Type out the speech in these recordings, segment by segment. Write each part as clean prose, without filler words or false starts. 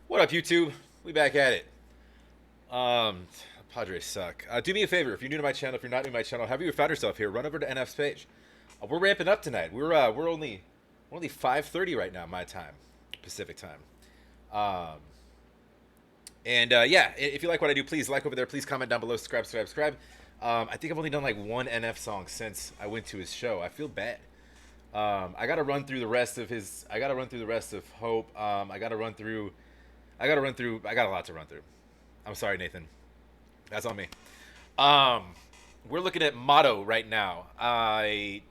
What up, YouTube? We back at it. Um, Padres suck. Do me a favor, if you're new to my channel, if you're not new to my channel, however you found yourself here, run over to NF's page. We're ramping up tonight. We're only 5:30 right now, my time, Pacific time. Um, yeah, if you like what I do, please like over there. Please comment down below. Subscribe. I think I've only done like one NF song since I went to his show. I feel bad. I got to run through the rest of his. I got to run through the rest of Hope. I got to run through. I got to run through. I got a lot to run through. I'm sorry, Nathan. That's on me. Um, we're looking at Motto right now. I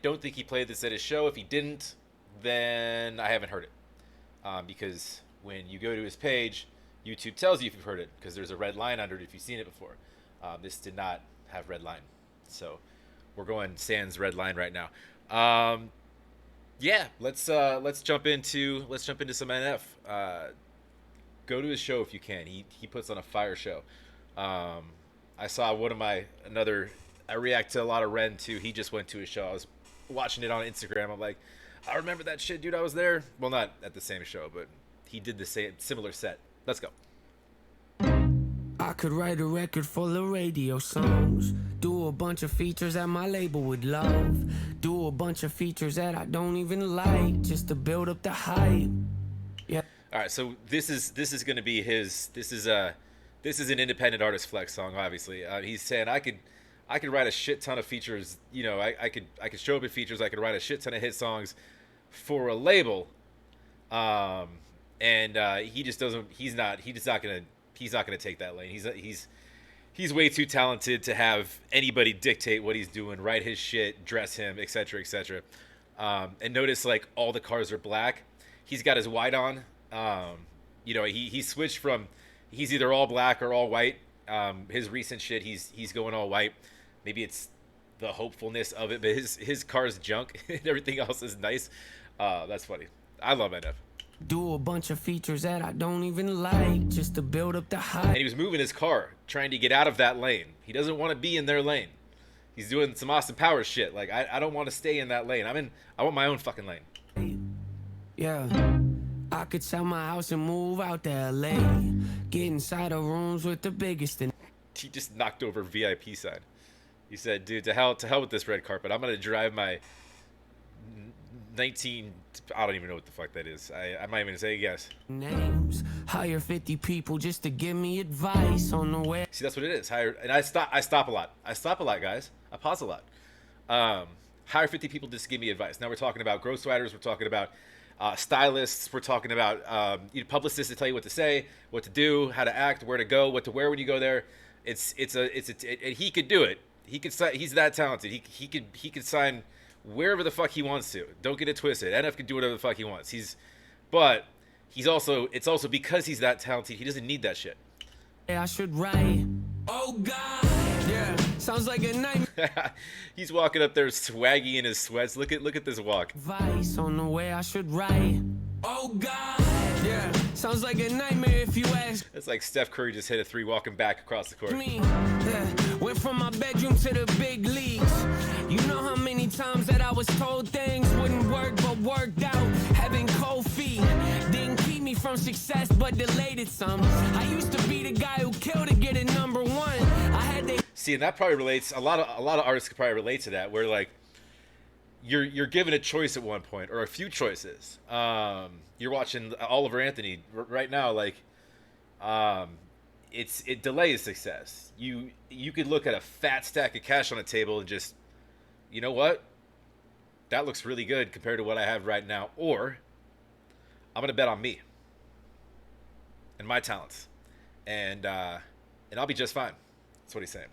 don't think he played this at his show. If he didn't, then I haven't heard it. Because when you go to his page, YouTube tells you if you've heard it because there's a red line under it if you've seen it before. This did not have red line, so we're going sans red line right now. Yeah, let's jump into some NF. Go to his show if you can. He puts on a fire show. Um, I saw one of my another. I react to a lot of Ren too. He just went to his show. I was watching it on Instagram. I'm like, I remember that shit, dude. I was there. Well, not at the same show, but he did the same similar set. Let's go. I could write a record full of radio songs. Do a bunch of features that my label would love. Do a bunch of features that I don't even like, just to build up the hype. Yeah. All right, so this is going to be his. This is an independent artist flex song. Obviously, he's saying I could write a shit ton of features. You know, I could show up in features. I could write a shit ton of hit songs for a label. Um, and he just doesn't. He's not gonna take that lane. He's way too talented to have anybody dictate what he's doing, write his shit, dress him, etc., etc. And notice like all the cars are black. He's got his white on. He switched from he's either all black or all white. His recent shit, he's going all white. Maybe it's the hopefulness of it, but his car's junk and everything else is nice. That's funny. I love NF. Do a bunch of features that I don't even like, just to build up the And hype. he was moving his car, trying to get out of that lane. He doesn't want to be in their lane. He's doing some Austin Powers shit. Like I don't want to stay in that lane. I want my own fucking lane. Yeah. I could sell my house and move out to LA. Get inside of rooms with the biggest and He just knocked over VIP sign. He said, "Dude, to hell with this red carpet. I'm gonna drive my 19. I don't even know what the fuck that is. I might even say yes. names. Hire 50 people just to give me advice on the way. See, that's what it is. Hire, and I stop a lot. I stop a lot, guys. I pause a lot. Hire 50 people just to give me advice. Now we're talking about ghostwriters. We're talking about stylists. We're talking about publicists to tell you what to say, what to do, how to act, where to go, what to wear when you go there. And he could do it. He's that talented. He could sign wherever the fuck he wants to. Don't get it twisted. NF can do whatever the fuck he wants. But it's also because he's that talented. He doesn't need that shit. I should write. Oh God, yeah, sounds like a nightmare. He's walking up there swaggy in his sweats. Look at this walk. Advice on the way I should write. Oh God, yeah, sounds like a nightmare if you ask It's like Steph Curry just hit a three walking back across the court. me. Yeah, went from my bedroom to the big leagues. You know how many times that I was told things wouldn't work but worked out. Having cold feet didn't keep me from success but delayed it some. I used to be the guy who killed to get a number one. I had to See, and that probably relates. A lot of artists could probably relate to that, where like you're given a choice at one point or a few choices. You're watching Oliver Anthony right now, like it delays success. You could look at a fat stack of cash on a table and just, you know what, that looks really good compared to what I have right now, or I'm gonna bet on me and my talents, and I'll be just fine. That's what he's saying.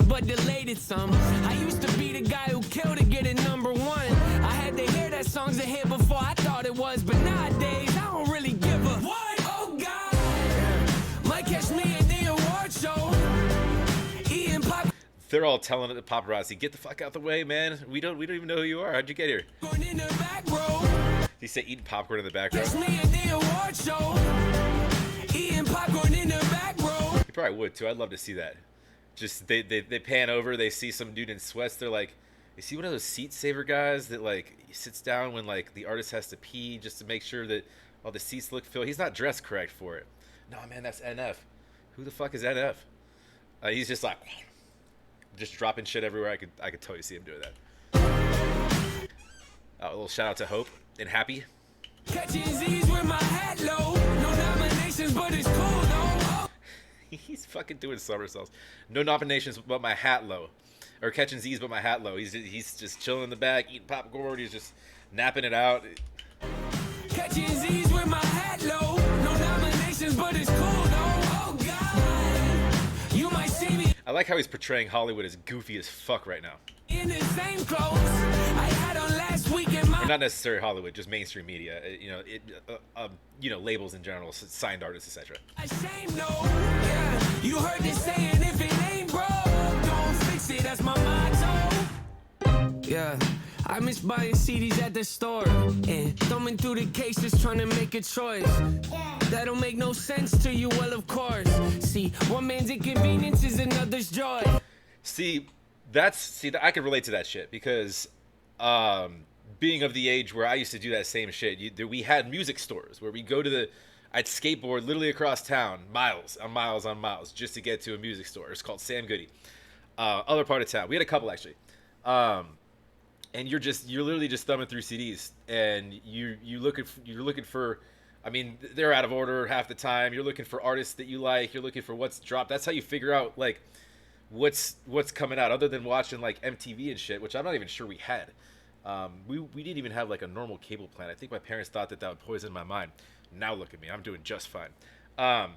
but delayed it some. I used to be the guy who killed to get a number one. I had to hear that song's a hit before I thought it was, but nowadays I don't really give a what. Oh God, might catch me at the award show. Eating popcorn They're all telling the paparazzi, "Get the fuck out the way, man. We don't even know who you are. How'd you get here?" in the back row. He said eating popcorn in the back row. Catch me at the award show. Eating popcorn in the back row. He probably would too. I'd love to see that. Just they pan over, they see some dude in sweats. They're like, "Is he one of those seat saver guys that like sits down when like the artist has to pee just to make sure that Oh, the seats look filled. He's not dressed correct for it. No, man, that's NF. Who the fuck is NF? He's just like, just dropping shit everywhere. I could totally see him doing that. A little shout out to Hope and Happy. Catching Z's with my hat low. No nominations, but it's cool though. He's fucking doing somersaults. No nominations, but my hat low. Or catching Z's, but my hat low. He's just chilling in the back, eating popcorn. He's just napping it out. Catching Z's with my hat low. No nominations, but it's cool though. Oh God, you might see me I like how he's portraying Hollywood as goofy as fuck right now. in the same clothes I had on last week in my. Not necessarily Hollywood, just mainstream media. Labels in general, signed artists, etc. Shame no. Yeah, you heard this saying, if it ain't broke, don't fix it. That's my motto. Yeah. I miss buying CDs at the store and thumbing through the cases trying to make a choice. That don't make no sense to you, well, of course. See, one man's inconvenience is another's joy. See, I can relate to that shit because being of the age where I used to do that same shit, we had music stores where we go to I'd skateboard literally across town, miles on miles on miles, just to get to a music store. It's called Sam Goody. Other part of town. We had a couple, actually. And you're literally just thumbing through CDs, and you're looking for, I mean, they're out of order half the time. You're looking for artists that you like. You're looking for what's dropped. That's how you figure out like what's coming out, other than watching like MTV and shit, which I'm not even sure we had. We didn't even have like a normal cable plan. I think my parents thought that would poison my mind. Now look at me, I'm doing just fine. But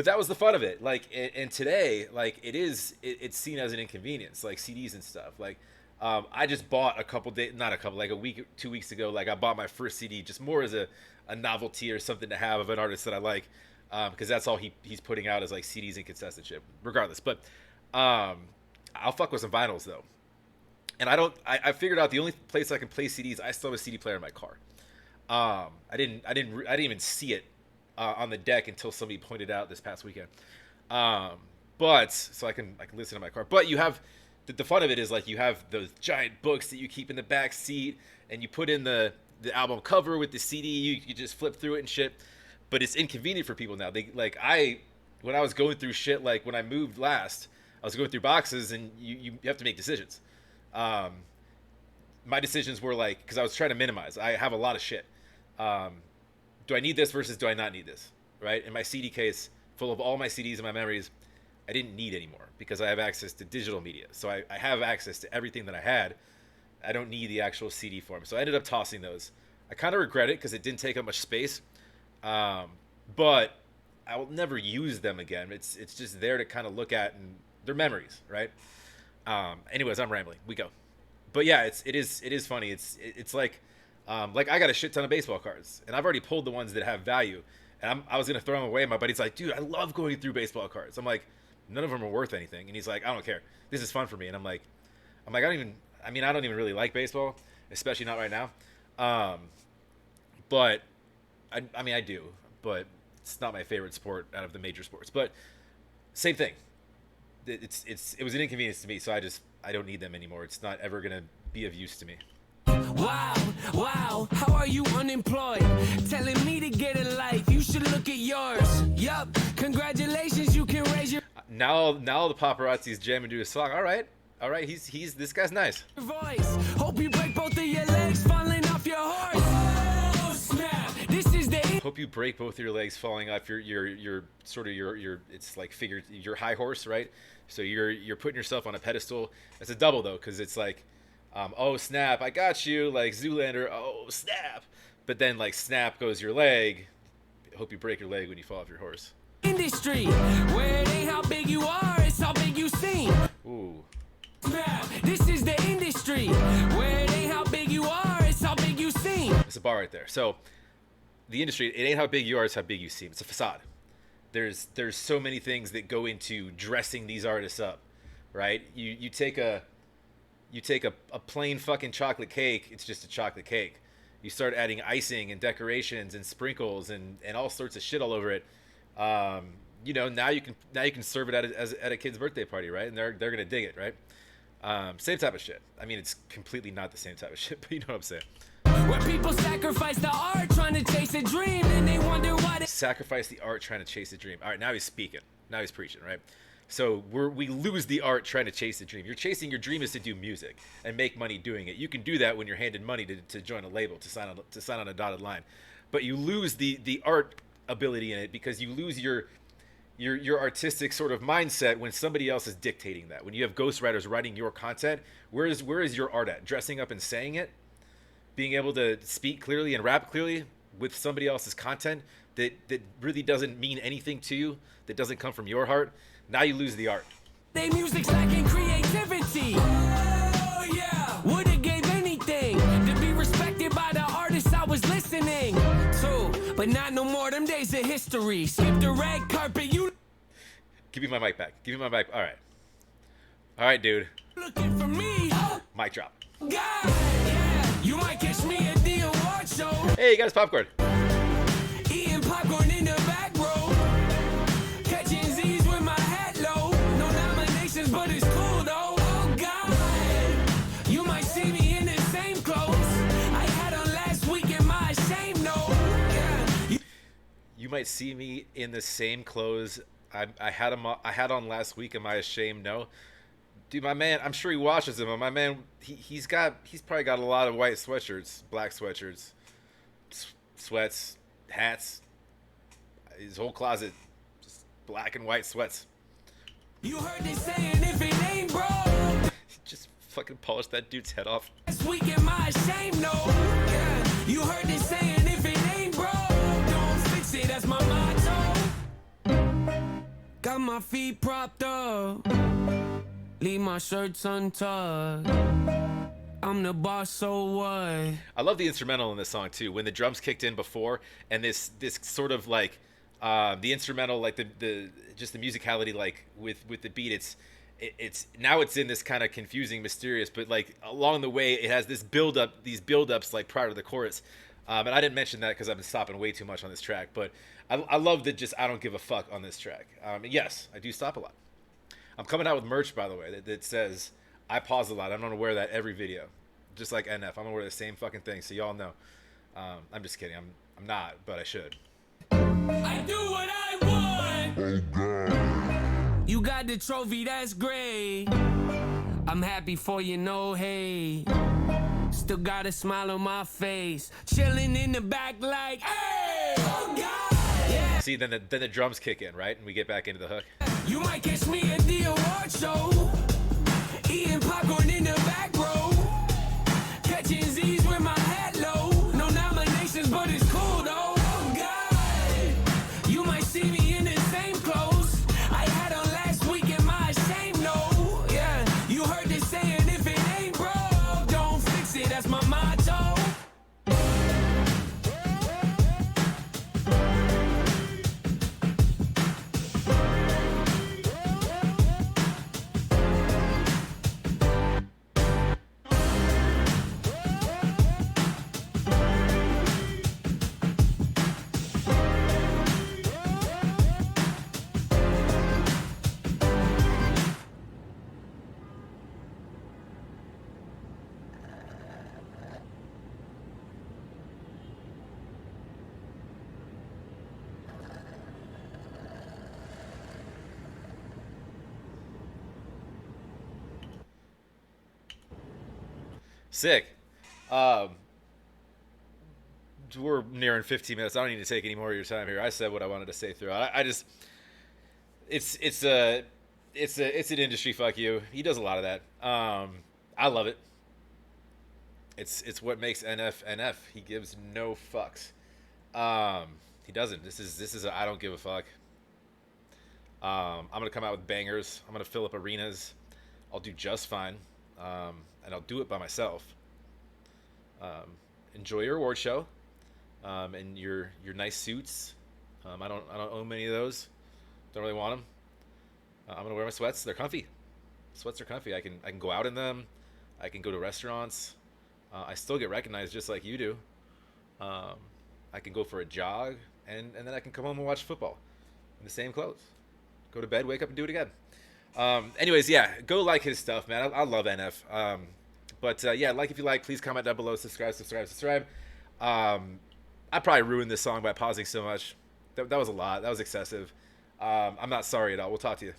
that was the fun of it. Like, and today, like it's seen as an inconvenience, like CDs and stuff. Like, I just bought like a week, 2 weeks ago. Like, I bought my first CD just more as a novelty or something to have of an artist that I like, because that's all he's putting out is like CDs and cassettes and shit. Regardless, but I'll fuck with some vinyls though. And I figured out the only place I can play CDs, I still have a CD player in my car. I didn't even see it on the deck until somebody pointed out this past weekend. But so I can listen in my car. But you have the fun of it is like you have those giant books that you keep in the back seat, and you put in the album cover with the CD. You just flip through it and shit. But it's inconvenient for people now. When I was going through shit, like when I moved last, I was going through boxes, and you have to make decisions. My decisions were like, because I was trying to minimize. I have a lot of shit. Do I need this versus do I not need this, right? In my CD case, full of all my CDs and my memories, I didn't need anymore because I have access to digital media. So I have access to everything that I had. I don't need the actual CD form. So I ended up tossing those. I kind of regret it because it didn't take up much space. But I will never use them again. It's just there to kind of look at, and they're memories, right? Anyways, I'm rambling. We go. But yeah, it is funny. It's like I got a shit ton of baseball cards, and I've already pulled the ones that have value, and I was gonna throw them away. And my buddy's like, dude, I love going through baseball cards. I'm like, none of them are worth anything, and he's like, I don't care. This is fun for me. And I'm like, I don't even really like baseball, especially not right now. But I do, but it's not my favorite sport out of the major sports. But same thing. It was an inconvenience to me, so I don't need them anymore. It's not ever gonna be of use to me. Wow, how are you unemployed? Telling me to get a life, you should look at yours. Yup, congratulations, you can raise your Now the paparazzi's jamming to his song. All right, he's this guy's nice. voice. Hope you break both of your legs falling off your horse. Oh, snap, this is the Hope you break both of your legs falling off your sort of your it's like figured your high horse, right? So you're putting yourself on a pedestal. It's a double though, because it's like, oh snap, I got you, like Zoolander, oh snap. But then like snap goes your leg. Hope you break your leg when you fall off your horse. industry, where it ain't how big you are, it's how big you seem. Ooh. Snap, this is the industry, where it ain't how big you are, it's how big you seem. It's a bar right there. So the industry, it ain't how big you are, it's how big you seem. It's a facade. There's so many things that go into dressing these artists up, right? You take a plain fucking chocolate cake, it's just a chocolate cake. You start adding icing and decorations and sprinkles and all sorts of shit all over it. Now you can serve it at a kid's birthday party, right? And they're gonna dig it, right? Same type of shit. I mean, it's completely not the same type of shit, but you know what I'm saying. Where people sacrifice the art trying to chase a dream, and they wonder why they sacrifice the art trying to chase a dream. All right, now he's speaking. Now he's preaching, right? So we lose the art trying to chase the dream. You're chasing your dream is to do music and make money doing it. You can do that when you're handed money to join a label, to sign on a dotted line. But you lose the art ability in it because you lose your artistic sort of mindset when somebody else is dictating that. When you have ghostwriters writing your content, where is your art at? Dressing up and saying it? Being able to speak clearly and rap clearly with somebody else's content that really doesn't mean anything to you, that doesn't come from your heart. Now you lose the art. they music's lacking creativity. Oh yeah, would've gave anything to be respected by the artists I was listening to, but not no more. Them days of history. Skip the red carpet. You Give me my mic back. Give me my mic. All right, dude. looking for me? Mic drop. God, yeah, you might catch me at the award show. Hey, you got his popcorn. Eating popcorn in the back row. Catching Z's with my hat low. No nominations, but it's cool though. Oh God, you might see me in the same clothes I had on last week in my shame no. Yeah. You might see me in the same clothes I had on last week. Am I ashamed? No. Dude, my man, I'm sure he washes them. My man, he's probably got a lot of white sweatshirts, black sweatshirts, sweats, hats. His whole closet, just black and white sweats. You heard this saying, if it ain't broke, Just fucking polish that dude's head off. last week in my shame no. Yeah. You heard this saying, if it ain't broke, don't fix it. That's my motto. Got my feet propped up. Leave my shirts untucked. I'm the boss, so what? I love the instrumental in this song too. When the drums kicked in before, and this sort of like the instrumental, like the just the musicality, like with the beat, it's now it's in this kind of confusing, mysterious, but like along the way it has this these build-ups like prior to the chorus. And I didn't mention that because I've been stopping way too much on this track, but I love that just I don't give a fuck on this track. And yes, I do stop a lot. I'm coming out with merch, by the way, that says I pause a lot. I'm gonna wear that every video, just like NF. I'm gonna wear the same fucking thing, so y'all know. I'm just kidding. I'm not, but I should. I do what I want. Oh God. You got the trophy, that's great. I'm happy for you, no hate. Still got a smile on my face. Chilling in the back like, hey, oh God. Yeah. See, then the drums kick in, right, and we get back into the hook. You might catch me at the award show. Eating popcorn in the back row. Catching Z's with my hat low. No nominations, but it's cool though. Oh God, you might see me in the same clothes I had on last week in my shame no. Yeah, you heard this saying, if it ain't broke, don't fix it. That's my motto. Sick. We're nearing 15 minutes. I don't need to take any more of your time here. I said what I wanted to say throughout. I just, it's an industry fuck you. He does a lot of that. I love it. It's what makes NF. He gives no fucks. He doesn't. This is a I don't give a fuck. I'm gonna come out with bangers. I'm gonna fill up arenas. I'll do just fine. And I'll do it by myself. Enjoy your award show, and your nice suits. I don't own many of those. Don't really want them. I'm gonna wear my sweats. They're comfy. Sweats are comfy. I can go out in them. I can go to restaurants. I still get recognized just like you do. I can go for a jog, and then I can come home and watch football in the same clothes. Go to bed, wake up, and do it again. Anyways, yeah, go like his stuff, man. I love NF. But yeah, like if you like, please comment down below, subscribe. I probably ruined this song by pausing so much. That was a lot. That was excessive. I'm not sorry at all. We'll talk to you.